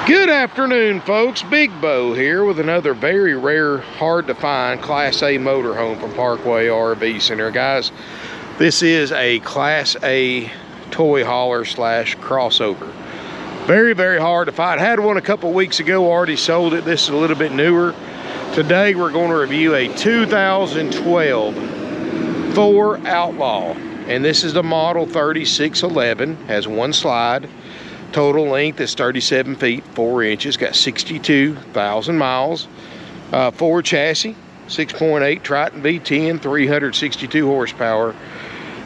Good afternoon, folks. Big Bo here with another very rare, hard to find Class A motorhome from Parkway RV Center. Guys, this is a Class A toy hauler slash crossover. Very, very hard to find. Had one a couple weeks ago, already sold it. This is a little bit newer. Today we're going to review a 2012 Thor Outlaw. And this is the model 3611, has one slide. Total length is 37 feet, 4 inches, got 62,000 miles. Ford chassis, 6.8 Triton V10, 362 horsepower,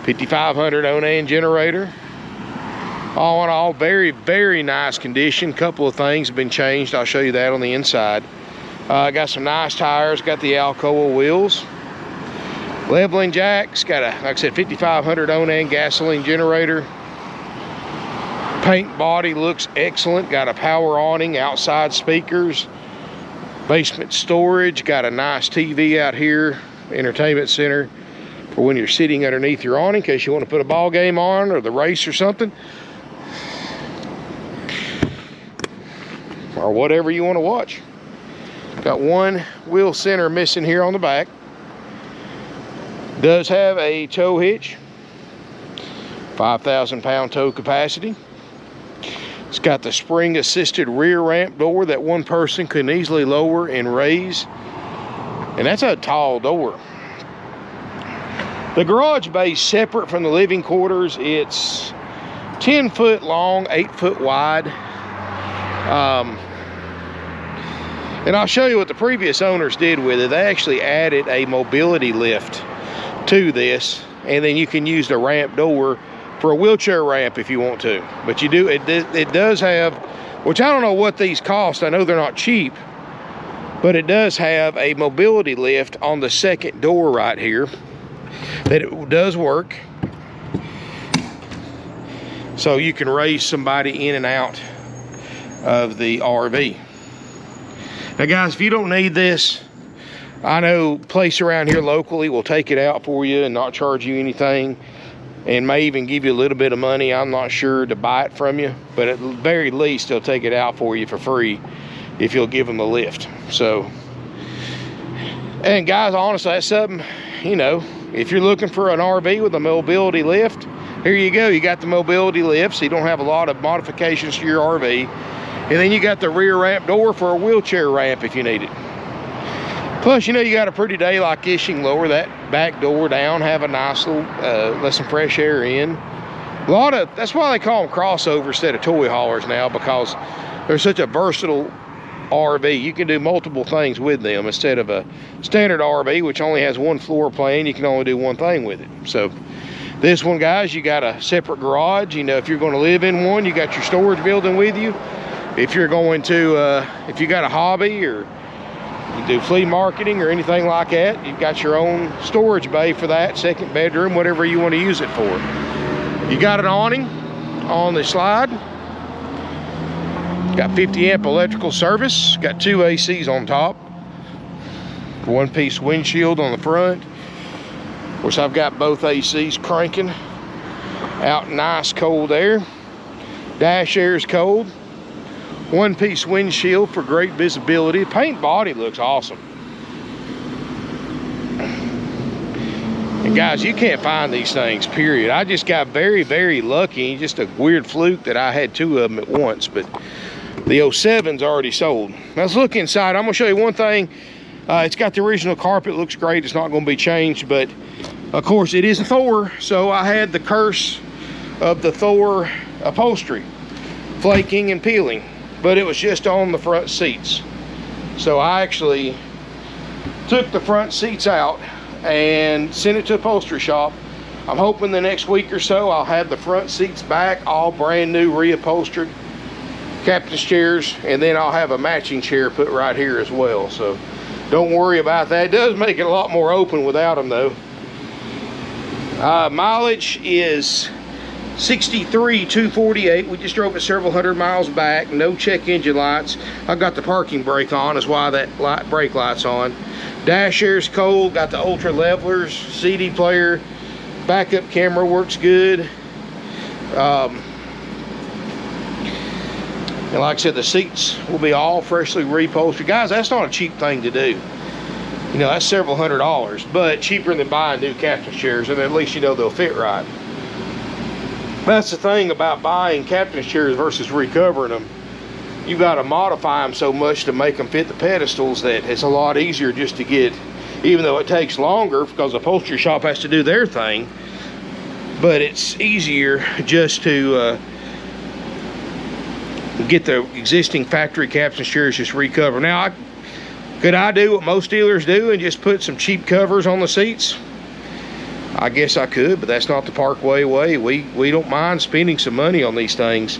5,500 Onan generator. All in all, very, very nice condition. Couple of things have been changed. I'll show you that on the inside. Got some nice tires, got the Alcoa wheels. Leveling jacks, got a, like I said, 5,500 Onan gasoline generator. Paint body looks excellent. Got a power awning, outside speakers, basement storage. Got a nice TV out here, entertainment center for when you're sitting underneath your awning in case you want to put a ball game on or the race or something. Or whatever you want to watch. Got one wheel center missing here on the back. Does have a tow hitch, 5,000 pound tow capacity. It's got the spring assisted rear ramp door that one person can easily lower and raise. And that's a tall door. The garage bay is separate from the living quarters. It's 10 foot long, 8 foot wide. And I'll show you what the previous owners did with it. They actually added a mobility lift to this, and then you can use the ramp door for a wheelchair ramp if you want to. But you do, it does have, which I don't know what these cost. I know they're not cheap, but it does have a mobility lift on the second door right here that it does work. So you can raise somebody in and out of the RV. Now guys, if you don't need this, I know a place around here locally will take it out for you and not charge you anything, and may even give you a little bit of money, I'm not sure, to buy it from you, but at the very least they'll take it out for you for free if you'll give them the lift. So, and guys, honestly, that's something, you know, if you're looking for an RV with a mobility lift, here you go. You got the mobility lift, so you don't have a lot of modifications to your RV. And then you got the rear ramp door for a wheelchair ramp if you need it. Plus, you know, you got a pretty day like this, you can lower that back door down, have a nice little, let some fresh air in. That's why they call them crossovers instead of toy haulers now, because they're such a versatile RV. You can do multiple things with them instead of a standard RV, which only has one floor plan. You can only do one thing with it. So this one, guys, you got a separate garage. You know, if you're going to live in one, you got your storage building with you. If you're going to, if you got a hobby or you do flea marketing or anything like that, you've got your own storage bay for that, second bedroom, whatever you want to use it for. You got an awning on the slide. Got 50 amp electrical service. Got 2 ACs on top. One piece windshield on the front. Of course, I've got both ACs cranking. Out nice cold air. Dash air is cold. One piece windshield for great visibility. Paint body looks awesome. And guys, you can't find these things, period. I just got very, very lucky. Just a weird fluke that I had 2 of them at once, but the 07's already sold. Now let's look inside. I'm gonna show you one thing. It's got the original carpet, looks great. It's not gonna be changed, but of course it is a Thor, so I had the curse of the Thor upholstery, flaking and peeling. But it was just on the front seats. So I actually took the front seats out and sent it to a upholstery shop. I'm hoping the next week or so I'll have the front seats back, all brand new, reupholstered, captain's chairs, and then I'll have a matching chair put right here as well. So don't worry about that. It does make it a lot more open without them though. Mileage is 63,248. We just drove it several hundred miles back. No check engine lights. I've got the parking brake on, is why that brake light's on. Dash air's cold. Got the ultra levelers, CD player, backup camera works good. And like I said, the seats will be all freshly reupholstered. Guys, that's not a cheap thing to do. You know, that's several $100s, but cheaper than buying new captain's chairs, and at least you know they'll fit right. That's the thing about buying captain's chairs versus recovering them. You've got to modify them so much to make them fit the pedestals that it's a lot easier just to get, even though it takes longer because the upholstery shop has to do their thing, but it's easier just to get the existing factory captain's chairs just recovered. Now, could I do what most dealers do and just put some cheap covers on the seats? I guess I could, but that's not the Parkway way. We don't mind spending some money on these things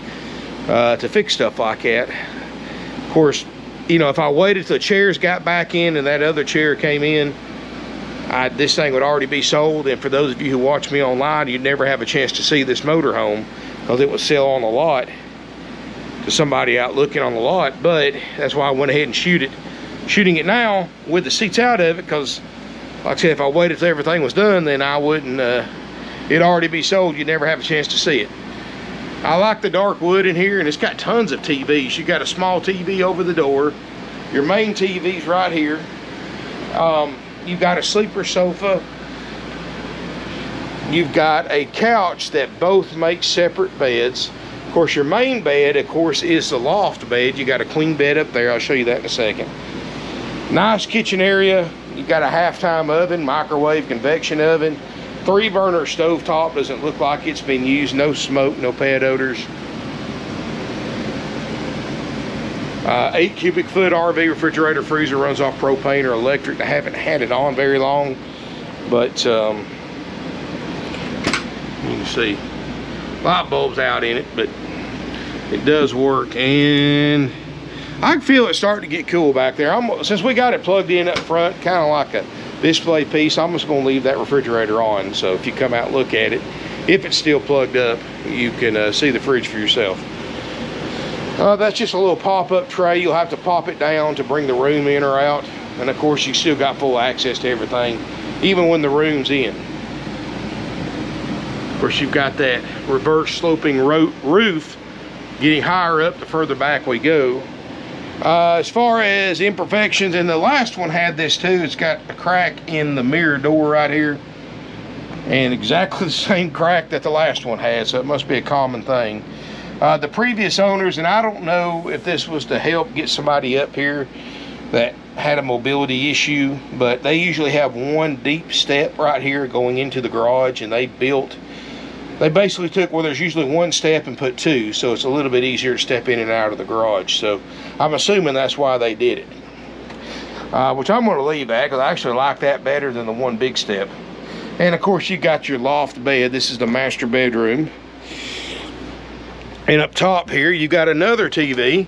to fix stuff like that. Of course, you know, if I waited till the chairs got back in and that other chair came in, this thing would already be sold. And for those of you who watch me online, you'd never have a chance to see this motorhome because it would sell on the lot to somebody out looking on the lot. But that's why I went ahead and shooting it now with the seats out of it, because like I said, if I waited till everything was done, then I wouldn't, it'd already be sold. You'd never have a chance to see it. I like the dark wood in here, and it's got tons of TVs. You got a small TV over the door. Your main TV's right here. You've got a sleeper sofa. You've got a couch that both make separate beds. Of course, your main bed, of course, is the loft bed. You got a queen bed up there. I'll show you that in a second. Nice kitchen area. You've got a half-time oven, microwave, convection oven, 3-burner stovetop. Doesn't look like it's been used. No smoke, no pet odors. 8 cubic foot RV refrigerator freezer, runs off propane or electric. I haven't had it on very long, but you can see light bulbs out in it, but it does work. And I can feel it starting to get cool back there. Since we got it plugged in up front, kind of like a display piece, I'm just going to leave that refrigerator on. So if you come out and look at it, if it's still plugged up, you can see the fridge for yourself. That's just a little pop-up tray. You'll have to pop it down to bring the room in or out. And of course, you still got full access to everything, even when the room's in. Of course, you've got that reverse sloping roof getting higher up the further back we go. As far as imperfections, and the last one had this too, it's got a crack in the mirror door right here, and exactly the same crack that the last one had, so it must be a common thing. The previous owners, and I don't know if this was to help get somebody up here that had a mobility issue, but they usually have one deep step right here going into the garage, and they basically took where there's usually one step and put 2, so it's a little bit easier to step in and out of the garage. So I'm assuming that's why they did it, which I'm going to leave that because I actually like that better than the one big step. And of course, you got your loft bed. This is the master bedroom, and up top here you got another TV.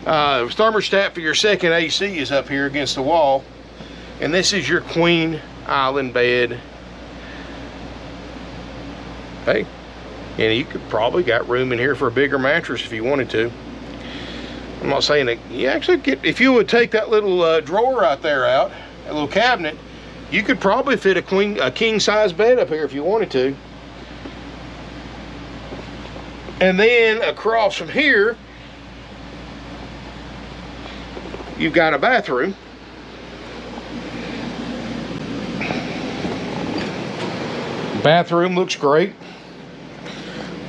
Thermostat for your second AC is up here against the wall, and this is your queen island bed. Hey, and you could probably got room in here for a bigger mattress if you wanted to. I'm not saying that you actually get, if you would take that little drawer right there out, a little cabinet, you could probably fit a king size bed up here if you wanted to. And then across from here, you've got a bathroom. Bathroom looks great.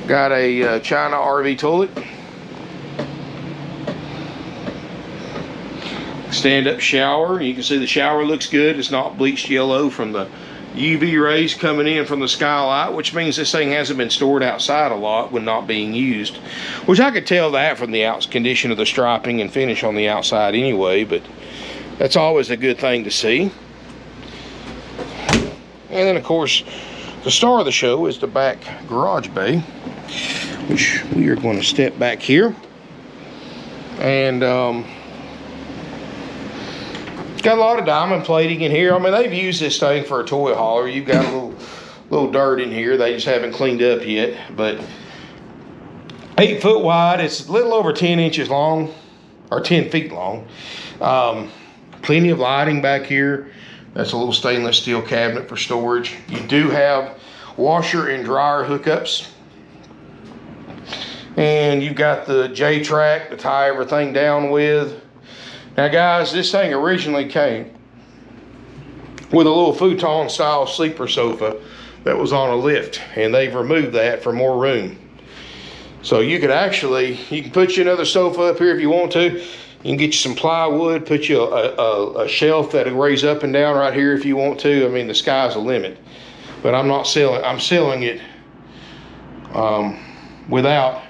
Got a China RV toilet. Stand-up shower. You can see the shower looks good. It's not bleached yellow from the UV rays coming in from the skylight, which means this thing hasn't been stored outside a lot when not being used. Which I could tell that from the condition of the striping and finish on the outside anyway, but that's always a good thing to see. And then of course, the star of the show is the back garage bay, which we are going to step back here. And it's got a lot of diamond plating in here. I mean, they've used this thing for a toy hauler. You've got a little dirt in here. They just haven't cleaned up yet. But 8 foot wide. It's a little over 10 inches long, or 10 feet long. Plenty of lighting back here. That's a little stainless steel cabinet for storage. You do have washer and dryer hookups. And you've got the J-track to tie everything down with. Now guys, this thing originally came with a little futon style sleeper sofa that was on a lift, and they've removed that for more room. So you could actually, you can put you another sofa up here if you want to. You can get you some plywood, put you a shelf that'll raise up and down right here if you want to. I mean, the sky's the limit. But I'm not selling, I'm selling it without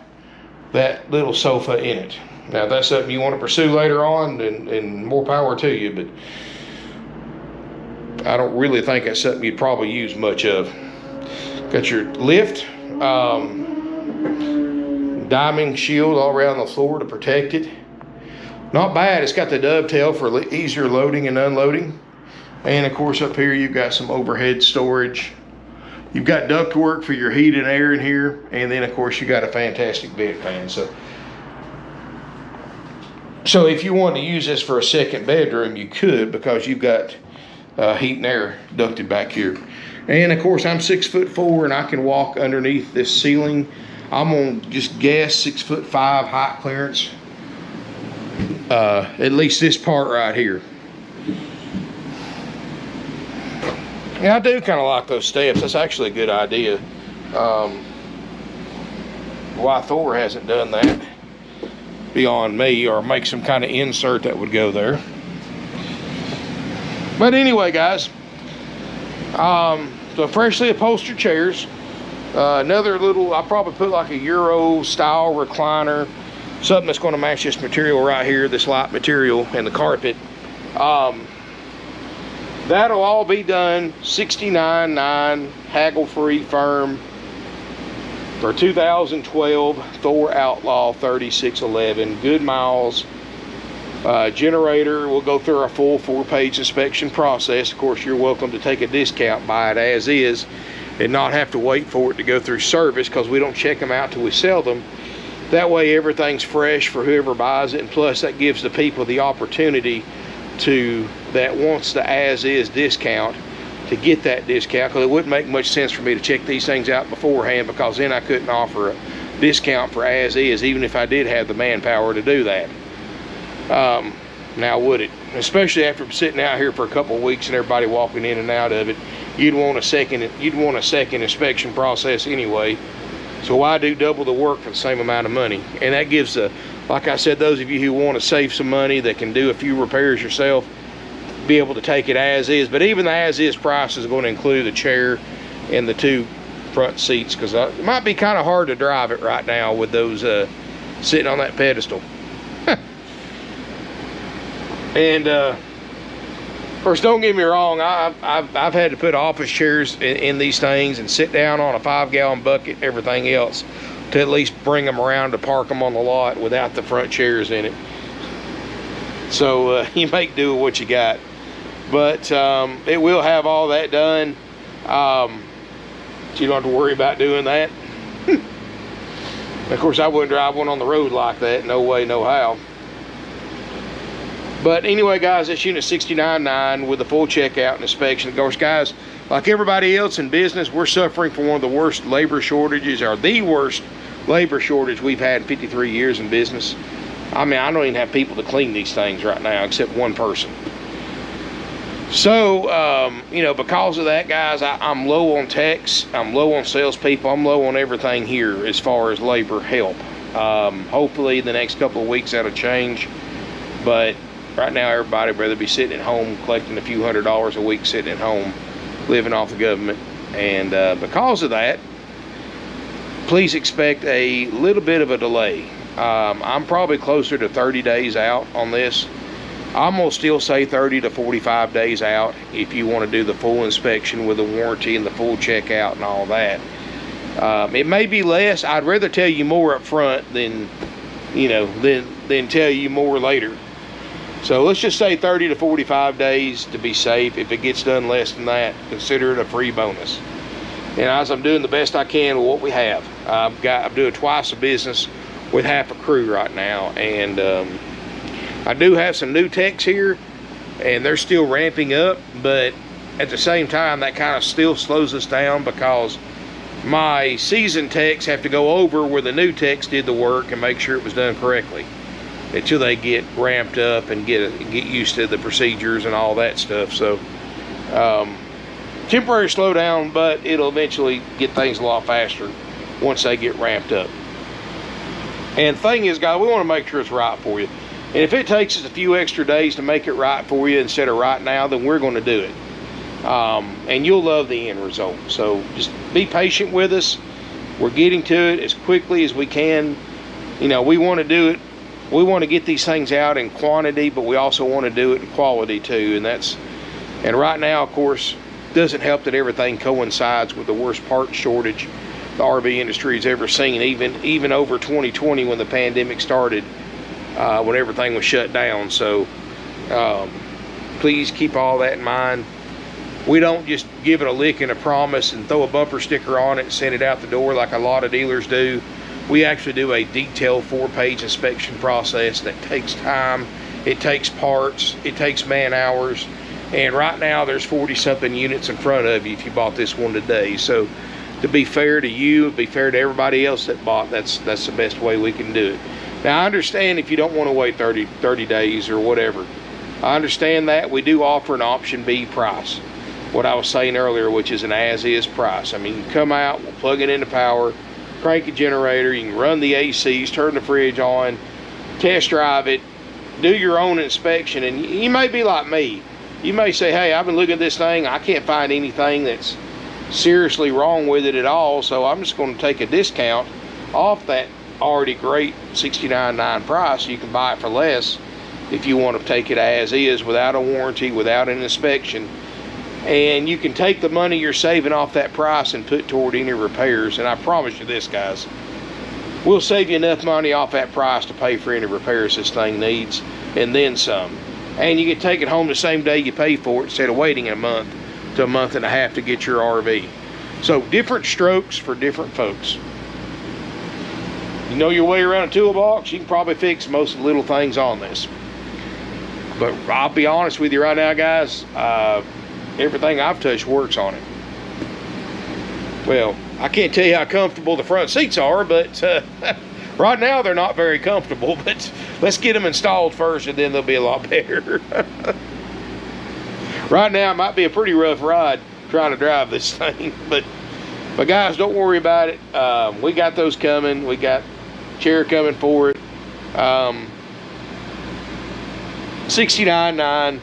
that little sofa in it. Now, if that's something you want to pursue later on, and more power to you, but I don't really think that's something you'd probably use much of. Got your lift, diamond shield all around the floor to protect it. Not bad. It's got the dovetail for easier loading and unloading. And of course up here you've got some overhead storage. You've got ductwork for your heat and air in here. And then of course you got a fantastic bed fan. So if you want to use this for a second bedroom, you could, because you've got heat and air ducted back here. And of course I'm 6'4" and I can walk underneath this ceiling. I'm on just guess 6'5" height clearance. At least this part right here. Yeah, I do kind of like those steps. That's actually a good idea. Why Thor hasn't done that beyond me, or make some kind of insert that would go there. But anyway, guys, so freshly upholstered chairs. Another little, I'll probably put like a Euro style recliner, something that's going to match this material right here, this light material, and the carpet. That'll all be done $69.9, haggle-free, firm, for 2012 Thor Outlaw 3611. Good miles. Generator, we'll go through our full 4-page inspection process. Of course, you're welcome to take a discount, buy it as is, and not have to wait for it to go through service, because we don't check them out till we sell them. That way everything's fresh for whoever buys it, and plus that gives the people the opportunity to, that wants the as-is discount, to get that discount, because it wouldn't make much sense for me to check these things out beforehand, because then I couldn't offer a discount for as-is, even if I did have the manpower to do that. Now would it? Especially after sitting out here for a couple of weeks and everybody walking in and out of it, you'd want a second inspection process anyway. So why do double the work for the same amount of money? And that gives like I said, those of you who want to save some money that can do a few repairs yourself, be able to take it as is. But even the as is price is going to include the chair and the 2 front seats, because it might be kind of hard to drive it right now with those sitting on that pedestal. And of course, don't get me wrong, I've had to put office chairs in these things and sit down on a 5-gallon bucket, everything else, to at least bring them around to park them on the lot without the front chairs in it. So you make do with what you got. But it will have all that done. So you don't have to worry about doing that. Of course, I wouldn't drive one on the road like that. No way, no how. But anyway, guys, this unit $69.9 with a full checkout and inspection. Of course, guys, like everybody else in business, we're suffering from one of the worst labor shortages, or the worst labor shortage we've had in 53 years in business. I mean, I don't even have people to clean these things right now, except one person. So, you know, because of that, guys, I'm low on techs, I'm low on salespeople, I'm low on everything here as far as labor help. Hopefully, the next couple of weeks that'll change, but right now, everybody would rather be sitting at home, collecting a few $100s a week, sitting at home, living off the government. And because of that, please expect a little bit of a delay. I'm probably closer to 30 days out on this. I'm gonna still say 30 to 45 days out if you want to do the full inspection with the warranty and the full checkout and all that. It may be less. I'd rather tell you more up front than, you know, than tell you more later. So let's just say 30 to 45 days to be safe. If it gets done less than that, consider it a free bonus. And as I'm doing the best I can with what we have, I'm doing twice the business with half a crew right now, and I do have some new techs here, and they're still ramping up, but at the same time, that kind of still slows us down, because my seasoned techs have to go over where the new techs did the work and make sure it was done correctly until they get ramped up and get used to the procedures and all that stuff. So temporary slowdown, but it'll eventually get things a lot faster once they get ramped up. And the thing is, guys, we want to make sure it's right for you. And if it takes us a few extra days to make it right for you instead of right now, then we're going to do it. And you'll love the end result. So just be patient with us. We're getting to it as quickly as we can. You know, we want to do it. We want to get these things out in quantity, but we also want to do it in quality too. And right now, of course, doesn't help that everything coincides with the worst part shortage the RV industry has ever seen, even over 2020 when the pandemic started, when everything was shut down. So please keep all that in mind. We don't just give it a lick and a promise and throw a bumper sticker on it and send it out the door like a lot of dealers do. We actually do a detailed 4-page inspection process that takes time. It takes parts, it takes man hours, and right now there's 40-something units in front of you if you bought this one today. So to be fair to you, be fair to everybody else that bought, that's the best way we can do it. Now, I understand if you don't want to wait 30 days or whatever. I understand that. We do offer an option B price. What I was saying earlier, which is an as-is price. I mean, you come out, we'll plug it into power, crank a generator, you can run the ACs, turn the fridge on, test drive it, do your own inspection, and you may be like me. You may say, hey, I've been looking at this thing, I can't find anything that's seriously wrong with it at all, so I'm just going to take a discount off that already great $69.9 price. You can buy it for less if you want to take it as is, without a warranty, without an inspection, and you can take the money you're saving off that price and put toward any repairs. And I promise you this, guys, we'll save you enough money off that price to pay for any repairs this thing needs, and then some. And you can take it home the same day you pay for it instead of waiting a month to a month and a half to get your RV. So different strokes for different folks. You know your way around a toolbox, you can probably fix most of the little things on this. But I'll be honest with you right now, guys, everything I've touched works on it. Well, I can't tell you how comfortable the front seats are, but right now they're not very comfortable, but let's get them installed first and then they'll be a lot better. Right now it might be a pretty rough ride trying to drive this thing, but guys, don't worry about it. We got those coming. We got chair coming for it. $69.9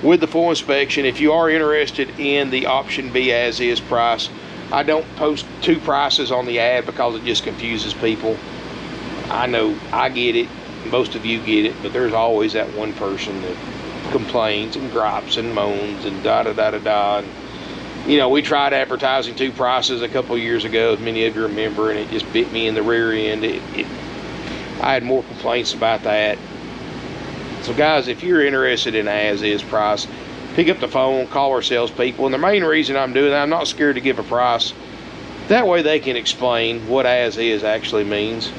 with the full inspection. If you are interested in the option B as is price, I don't post two prices on the ad because it just confuses people. I know, I get it, most of you get it, but there's always that one person that complains and gripes and moans and da-da-da-da-da. And, you know, we tried advertising two prices a couple of years ago, as many of you remember, and it just bit me in the rear end. I had more complaints about that. So guys, if you're interested in as-is price, pick up the phone, call our salespeople. And the main reason I'm doing that, I'm not scared to give a price. That way they can explain what as-is actually means.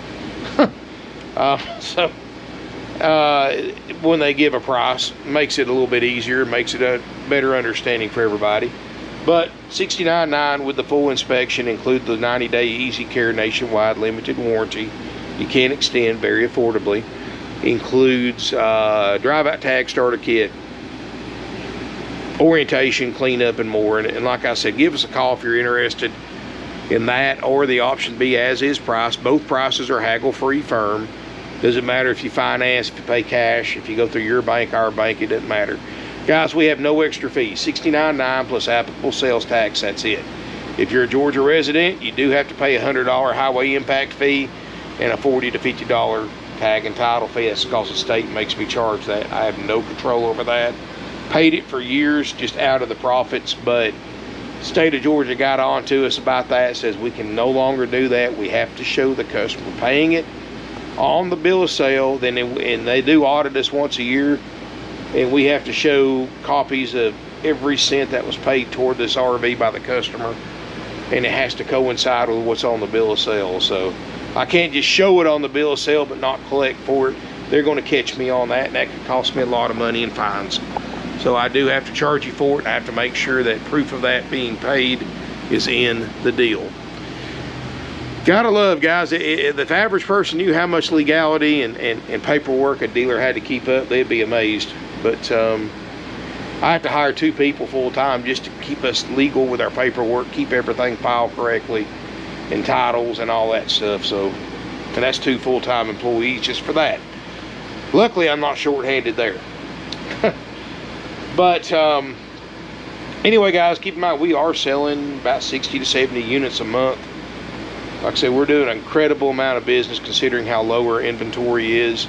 When they give a price, makes it a little bit easier, makes it a better understanding for everybody. But $69.9 with the full inspection, include the 90-day easy care nationwide limited warranty. You can extend very affordably. Includes drive-out tag starter kit, orientation, cleanup, and more. And like I said, give us a call if you're interested in that or the option B as-is price. Both prices are haggle-free firm. Doesn't matter if you finance, if you pay cash, if you go through your bank, our bank, it doesn't matter. Guys, we have no extra fees. $69.9 plus applicable sales tax, that's it. If you're a Georgia resident, you do have to pay a $100 highway impact fee and a $40 to $50 tag and title fee. That's because the state makes me charge that. I have no control over that. Paid it for years just out of the profits, but state of Georgia got on to us about that. Says we can no longer do that. We have to show the customer paying it on the bill of sale. Then and they do audit us once a year, and we have to show copies of every cent that was paid toward this RV by the customer, and it has to coincide with what's on the bill of sale. So I can't just show it on the bill of sale but not collect for it. They're going to catch me on that, and that could cost me a lot of money in fines. So I do have to charge you for it, and I have to make sure that proof of that being paid is in the deal. Gotta love, guys, if the average person knew how much legality and paperwork a dealer had to keep up, they'd be amazed. But I have to hire 2 people full time just to keep us legal with our paperwork, keep everything filed correctly, and titles and all that stuff. So, and that's 2 full-time employees just for that. Luckily, I'm not short-handed there. But anyway, guys, keep in mind we are selling about 60 to 70 units a month. Like I said, we're doing an incredible amount of business considering how low our inventory is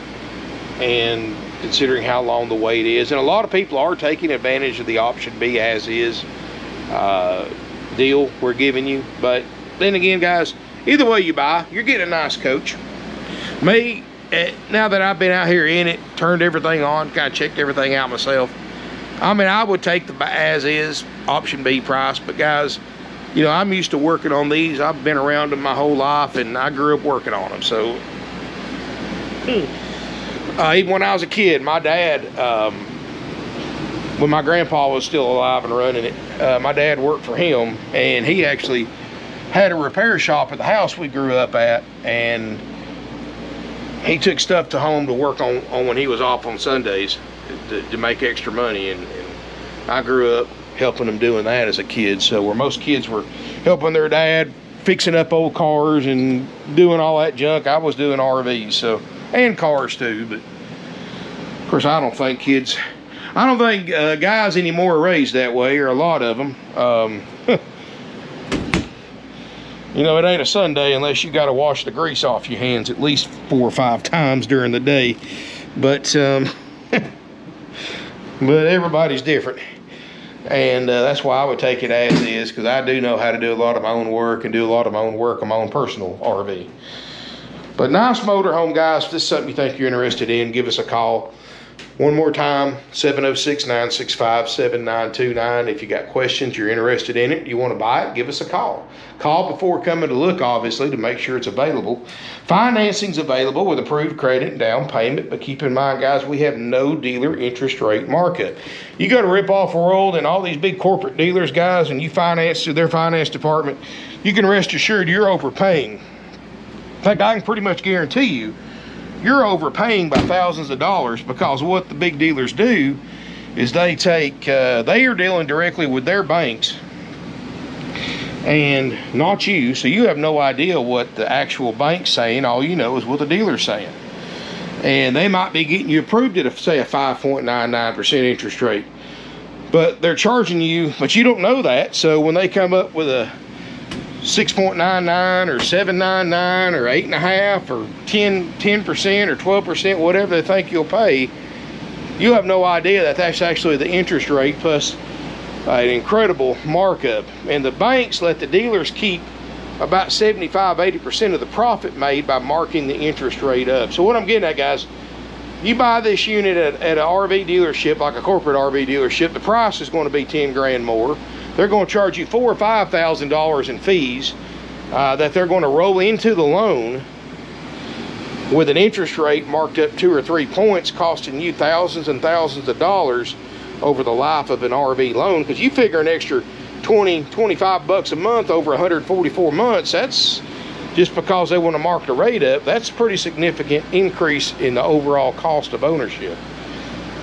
and considering how long the wait is. And a lot of people are taking advantage of the option B as is deal we're giving you. But then again, guys, either way you buy, you're getting a nice coach. Me, now that I've been out here in it, turned everything on, kind of checked everything out myself, I mean, I would take the as is option B price. But guys, you know, I'm used to working on these. I've been around them my whole life, and I grew up working on them. So even when I was a kid, my dad, when my grandpa was still alive and running it, my dad worked for him, and he actually had a repair shop at the house we grew up at, and he took stuff to home to work on when he was off on Sundays to make extra money. And I grew up helping them doing that as a kid. So where most kids were helping their dad fixing up old cars and doing all that junk, I was doing RVs, so, and cars too. But of course, I don't think guys anymore are raised that way, or a lot of them. You know, it ain't a Sunday unless you got to wash the grease off your hands at least 4 or 5 times during the day. But but everybody's different. And that's why I would take it as is, because I do know how to do a lot of my own work and do a lot of my own work on my own personal RV. But nice motorhome, guys. If this is something you think you're interested in, give us a call. One more time, 706-965-7929. If you got questions, you're interested in it, you want to buy it, give us a call. Call before coming to look, obviously, to make sure it's available. Financing's available with approved credit and down payment, but keep in mind, guys, we have no dealer interest rate markup. You go to Rip-Off World and all these big corporate dealers, guys, and you finance through their finance department, you can rest assured you're overpaying. In fact, I can pretty much guarantee you, you're overpaying by thousands of dollars, because what the big dealers do is they are dealing directly with their banks and not you. So you have no idea what the actual bank's saying. All you know is what the dealer's saying. And they might be getting you approved at, say, a 5.99% interest rate. But they're charging you, but you don't know that. So when they come up with a 6.99 or 7.99 or 8.5 or 10% or 12%, whatever they think you'll pay, you have no idea that that's actually the interest rate plus an incredible markup. And the banks let the dealers keep about 75-80% of the profit made by marking the interest rate up. So what I'm getting at, guys, you buy this unit at an RV dealership, like a corporate RV dealership, the price is going to be 10 grand more. They're going to charge you $4,000 or $5,000 in fees that they're going to roll into the loan with an interest rate marked up 2 or 3 points, costing you thousands and thousands of dollars over the life of an RV loan. Because you figure an extra 25 bucks a month over 144 months, that's just because they want to mark the rate up. That's a pretty significant increase in the overall cost of ownership.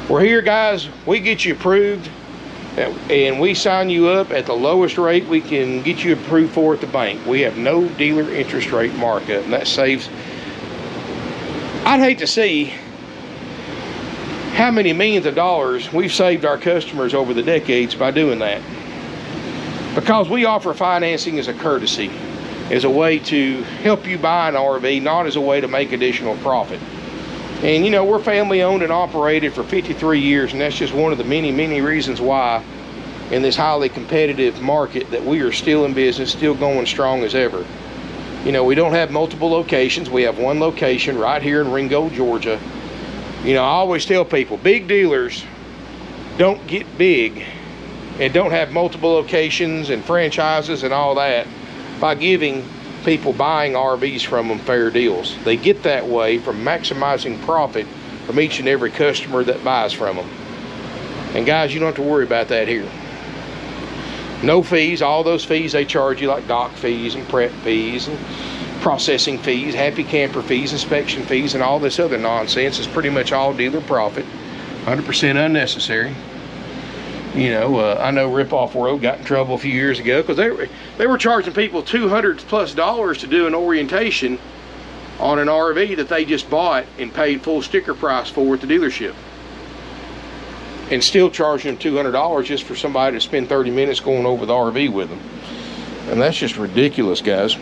We're here, guys, we get you approved and we sign you up at the lowest rate we can get you approved for at the bank. We have no dealer interest rate markup, and that saves, I'd hate to see how many millions of dollars we've saved our customers over the decades by doing that. Because we offer financing as a courtesy, as a way to help you buy an RV, not as a way to make additional profit. And you know, we're family owned and operated for 53 years, and that's just one of the many, many reasons why in this highly competitive market that we are still in business, still going strong as ever. You know, we don't have multiple locations. We have one location right here in Ringgold, Georgia. You know, I always tell people, big dealers don't get big and don't have multiple locations and franchises and all that by giving people buying RVs from them fair deals. They get that way from maximizing profit from each and every customer that buys from them. And guys, you don't have to worry about that here. No fees. All those fees they charge you, like dock fees and prep fees and processing fees, happy camper fees, inspection fees, and all this other nonsense is pretty much all dealer profit. 100% unnecessary. You know, I know Rip Off World got in trouble a few years ago because they were charging people $200+ to do an orientation on an RV that they just bought and paid full sticker price for at the dealership, and still charging them $200 just for somebody to spend 30 minutes going over the RV with them. And that's just ridiculous, guys.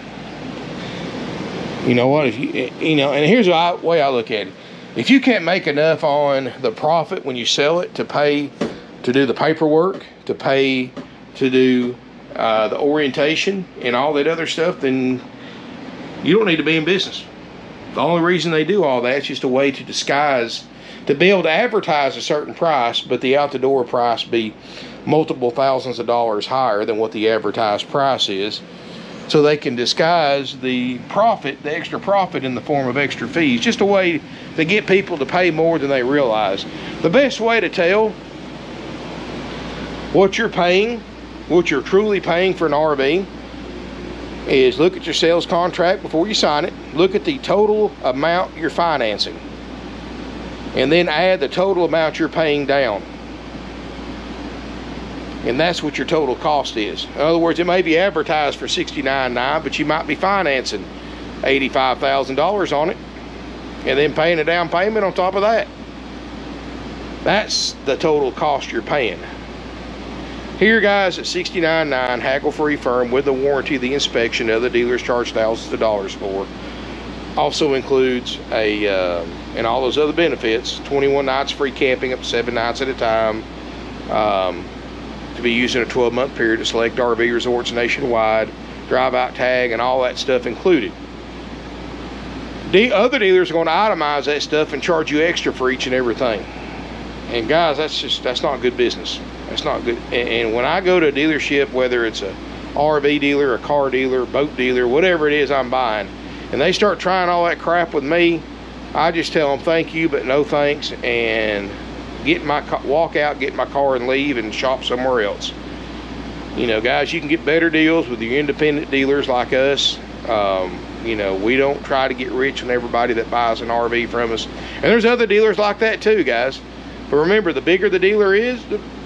You know what, if you know, and here's the way I look at it. If you can't make enough on the profit when you sell it to pay to do the paperwork, to pay to do the orientation and all that other stuff, then you don't need to be in business. The only reason they do all that is just a way to disguise, to be able to advertise a certain price, but the out-the-door price be multiple thousands of dollars higher than what the advertised price is, so they can disguise the profit, the extra profit, in the form of extra fees. Just a way to get people to pay more than they realize. The best way to tell what you're paying, what you're truly paying for an RV, is look at your sales contract before you sign it. Look at the total amount you're financing, and then add the total amount you're paying down. And that's what your total cost is. In other words, it may be advertised for $69,900, but you might be financing $85,000 on it, and then paying a down payment on top of that. That's the total cost you're paying. Here, guys, at $69,900, haggle-free firm with the warranty, the inspection, other dealers charge thousands of dollars for. Also includes and all those other benefits, 21 nights free camping up to 7 nights at a time, to be used in a 12-month period to select RV resorts nationwide, drive-out tag, and all that stuff included. The other dealers are going to itemize that stuff and charge you extra for each and everything. And guys, that's not good business. That's not good. And when I go to a dealership, whether it's a RV dealer, a car dealer, boat dealer, whatever it is I'm buying, and they start trying all that crap with me, I just tell them thank you but no thanks, and walk out, get in my car and leave and shop somewhere else. You know, guys, you can get better deals with your independent dealers like us. You know, we don't try to get rich on everybody that buys an RV from us. And there's other dealers like that too, guys. But remember, the bigger the dealer is,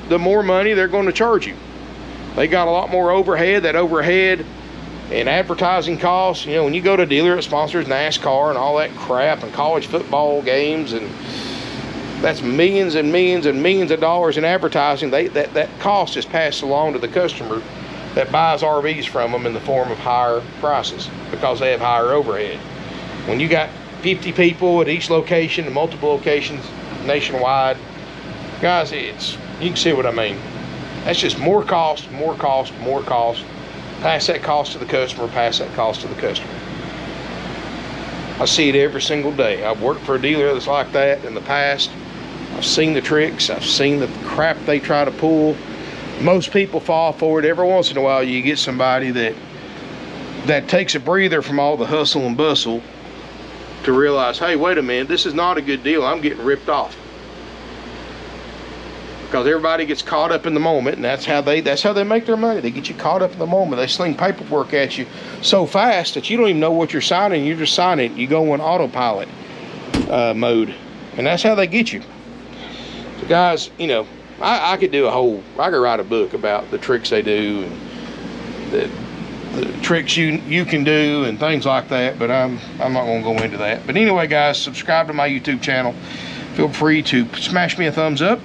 the more money they're going to charge you. They got a lot more overhead. That overhead and advertising costs, you know, when you go to a dealer that sponsors NASCAR and all that crap and college football games, and that's millions and millions and millions of dollars in advertising, that cost is passed along to the customer that buys RVs from them in the form of higher prices because they have higher overhead. When you got 50 people at each location and multiple locations nationwide, guys, you can see what I mean. That's just more cost, more cost, more cost. Pass that cost to the customer, pass that cost to the customer. I see it every single day. I've worked for a dealer that's like that in the past. I've seen the tricks, I've seen the crap they try to pull. Most people fall for it. Every once in a while you get somebody that takes a breather from all the hustle and bustle to realize, hey, wait a minute, this is not a good deal. I'm getting ripped off. Because everybody gets caught up in the moment, and that's how they make their money. They get you caught up in the moment. They sling paperwork at you so fast that you don't even know what you're signing. You're just signing it. You go in autopilot mode, and that's how they get you. So guys, you know, I could write a book about the tricks they do and the tricks you can do and things like that, but I'm not going to go into that. But anyway, guys, subscribe to my YouTube channel. Feel free to smash me a thumbs up,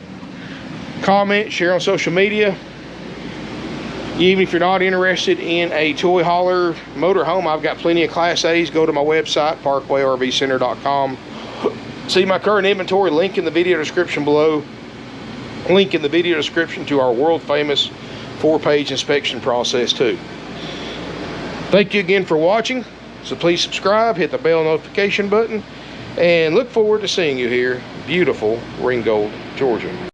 comment, share on social media. Even if you're not interested in a Toyhauler motorhome, I've got plenty of Class A's. Go to my website, parkwayrvcenter.com. See my current inventory, link in the video description below. Link in the video description to our world famous 4-page inspection process too. Thank you again for watching. So please subscribe, hit the bell notification button, and look forward to seeing you here, beautiful Ringgold, Georgia.